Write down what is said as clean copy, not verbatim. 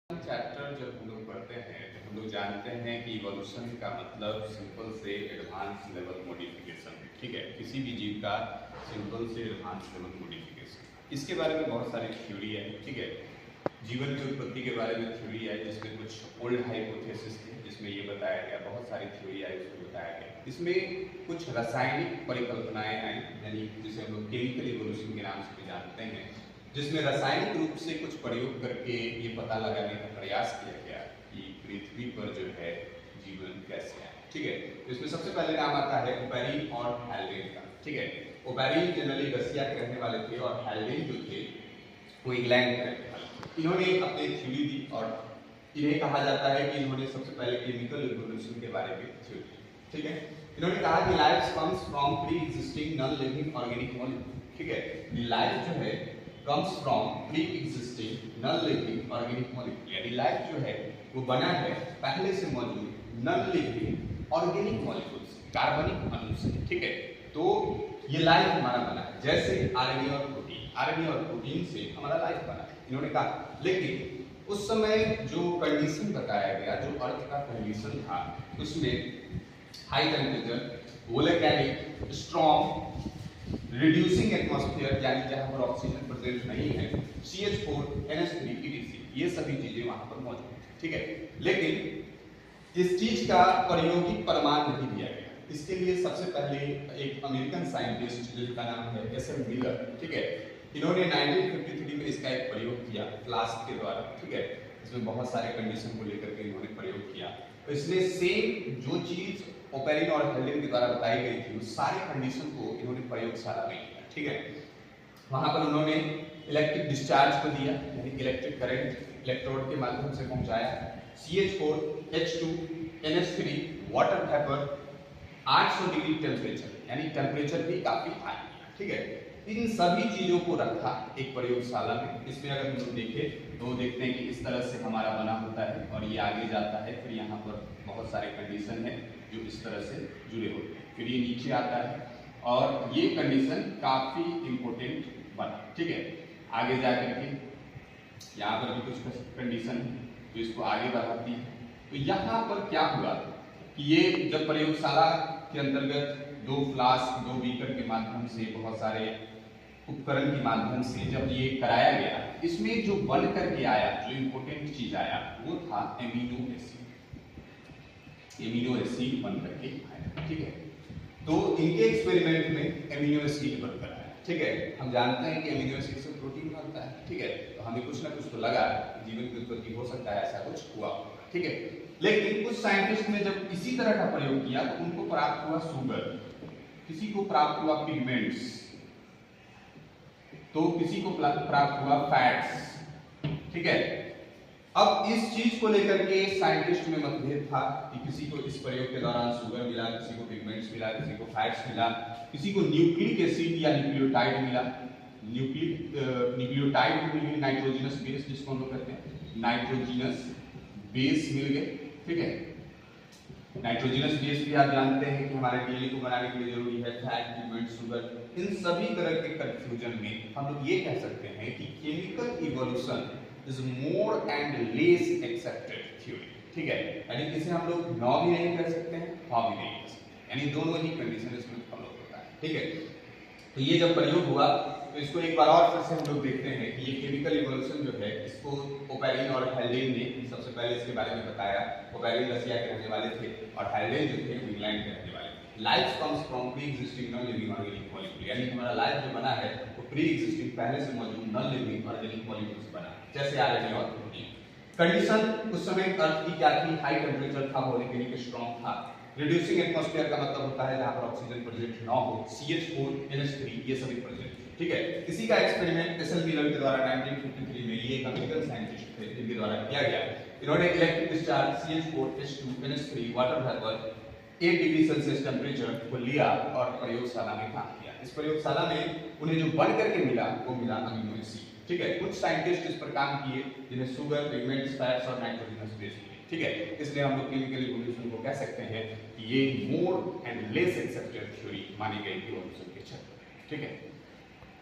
Chapter जब हम लोग पढ़ते हैं तो हम लोग जानते हैं कि इवोल्यूशन का मतलब सिंपल से एडवांस लेवल मॉडिफिकेशन, ठीक है, किसी भी जीव का सिंपल से एडवांस लेवल मॉडिफिकेशन। इसके बारे में बहुत सारी थ्योरी है, ठीक है। जीवन की उत्पत्ति के बारे में थ्योरी है जिसमें कुछ ओल्ड हाइपोथेसिस थे, जिसमें ये बताया गया, बहुत सारी थ्योरी आई उसमें बताया गया। इसमें कुछ रासायनिक परिकल्पनाएं आई, यानी जिसे हम लोग केमिकल इवोल्यूशन के नाम से भी जानते हैं, जिसमें रासायनिक रूप से कुछ प्रयोग करके ये पता लगाने का प्रयास किया गया कि पृथ्वी पर जो है जीवन कैसे है, ठीक है। तो इसमें सबसे पहले नाम आता है ओपेरिन और हैल्डेन का, ठीक है। ओपेरिन जनरली रसिया के रहने वाले थे और हैल्डेन जो थे वो इंग्लैंड के रहने वाले थे। इन्होंने अपनी थ्योरी दी और इन्हें कहा जाता है कि इन्होंने सबसे पहले केमिकल इवोल्यूशन के बारे में थ्योरी दी, ठीक है। इन्होंने कहा कि life comes from pre existing non living organic molecule, ठीक है। लाइफ जो है comes from pre-existing non-living organic molecule, यानी लाइफ जो है वो बना है पहले से मौजूद non-living organic molecules, कार्बनिक अणु से, ठीक है। तो ये लाइफ हमारा बना है जैसे आरएनए और प्रोटीन, आरएनए और प्रोटीन से हमारा लाइफ बना है, इन्होंने कहा। लेकिन उस समय जो कंडीशन बताया गया, जो अर्थ का कंडीशन था, उसमें high temperature, volcanic, strong, reducing atmosphere, यानी जहां पर ऑक्सीजन प्रेजेंट नहीं है, CH4, NH3, etc, ये सभी चीजें वहां पर मौजूद हैं, ठीक है। लेकिन इस चीज का प्रायोगिक प्रमाण नहीं दिया गया। इसके लिए सबसे पहले एक अमेरिकन साइंटिस्ट जिसका नाम है एसएल मिलर, ठीक है, इन्होंने 1953 में इसका एक प्रयोग किया फ्लास्क के द्वारा, ठीक है। इसमें बहुत सारे कंडीशन को लेकर के इन्होंने प्रयोग किया। तो इसमें सेम जो चीज ओपेरिन और हैल्डेन के द्वारा बताई गई थी, उस सारे कंडीशन को इन्होंने प्रयोगशाला में किया, ठीक है। वहां पर उन्होंने इलेक्ट्रिक डिस्चार्ज को दिया, यानी इलेक्ट्रिक करंट इलेक्ट्रोड के माध्यम से पहुंचाया, CH4, H2, NH3, water vapour, 800 degree temperature, यानी टेम्परेचर भी काफी हाई, ठीक है। इन सभी चीजों को रखा एक प्रयोगशाला में। इसमें अगर हम लोग देखें तो देखते हैं कि इस तरह से हमारा बना होता है और ये आगे जाता है, फिर यहाँ पर बहुत सारे कंडीशन है जो इस तरह से जुड़े होते हैं, फिर ये नीचे आता है और ये कंडीशन काफी इंपॉर्टेंट बना, ठीक है। आगे जा करके यहाँ पर भी कुछ कंडीशन है जो इसको आगे बढ़ाती है। तो यहाँ पर क्या हुआ कि ये जब प्रयोगशाला के अंतर्गत 2 फ्लास्क, 2 बीकर के माध्यम से, बहुत सारे उपकरण के माध्यम से जब ये कराया गया, इसमें जो बन करके आया, जो इंपॉर्टेंट चीज आया, वो था एमिनो एसिड। एमिनो एसिड बन करके आया, ठीक है। तो इनके एक्सपेरिमेंट में एमिनो एसिड बनकर आया, ठीक है। हम जानते हैं कि एमिनो एसिड से प्रोटीन बनता है, ठीक है। तो हमें कुछ ना कुछ तो लगा जीवन की उत्पत्ति हो सकता है, ऐसा कुछ हुआ, ठीक है। लेकिन कुछ साइंटिस्ट ने जब इसी तरह का प्रयोग किया तो उनको प्राप्त हुआ शुगर, किसी को प्राप्त हुआ पिगमेंट्स, तो किसी को प्राप्त हुआ फैट्स, ठीक है। अब इस चीज को लेकर के साइंटिस्ट में मतभेद था कि किसी को इस प्रयोग के दौरान शुगर मिला, किसी को पिगमेंट्स मिला, किसी को फैट्स मिला, किसी को न्यूक्लिक एसिड या न्यूक्लियोटाइड मिला। न्यूक्लियोटाइड मिल गए, नाइट्रोजनस बेस जिसको हम लोग कहते हैं, नाइट्रोजनस बेस मिल गए, ठीक है। नाइट्रोजनस बेस भी आप जानते हैं कि हमारे डीएनए को बनाने के लिए जरूरी है, फैट, पिगमेंट, शुगर। इन सभी तरह के कंफ्यूजन में हम लोग ये कह सकते हैं कि chemical evolution is more and less accepted theory, ठीक है। यानी इसे हम लोग नो भी नहीं कह सकते हैं, हाँ भी नहीं कह सकते, यानी दोनों ही कंडीशन इसमें फॉलो होता है, ठीक है। तो ये जब प्रयोग हुआ तो इसको एक बार और फिर से हम लोग देखते हैं कि ये केमिकल इवोल्यूशन जो है, इसको ओपेरिन और हैल्डेन ने सबसे पहले इसके बारे में बताया। ओपेरिन रसिया के रहने वाले थे और हैल्डेन जो थे इंग्लैंड के रहने वाले थे। Life comes from pre existing non living organic molecule, यानी हमारा लाइफ जो बना है वो प्री एग्जिस्टिंग, पहले से मौजूद नॉन लिविंग ऑर्गेनिक मॉलिक्यूल से बना, जैसे आरएनए और प्रोटीन। कंडीशन उस समय अर्थ की क्या थी? हाई टेम्परेचर था, वोलेकेनिक स्ट्रॉन्ग था। रिड्यूसिंग एटमॉस्फेयर का मतलब होता है जहां पर ऑक्सीजन प्रेजेंट ना हो, CH4, NH3, ये सभी प्रेजेंट, ठीक है। इसी का एक्सपेरिमेंट एसएल मिलर के द्वारा 1953 में, ये एक अमेरिकन साइंटिस्ट थे जिनके द्वारा किया गया। इन्होंने electric discharge, CH4, H2, NH3, water vapour, 8 degree Celsius temperature को लिया और प्रयोगशाला में काम किया। इस प्रयोगशाला में उन्हें जो बन करके मिला वो मिला अमीनो एसिड, ठीक है। कुछ साइंटिस्ट इस पर काम किए जिन्हें शुगर, पिगमेंट्स, फैट्स और नाइट्रोजनस बेस मिले, ठीक है। इसलिए हम लोग केमिकल इवोल्यूशन को कह सकते हैं कि ये more and less accepted theory मानी गई इवोल्यूशन के क्षेत्र में, ठीक है।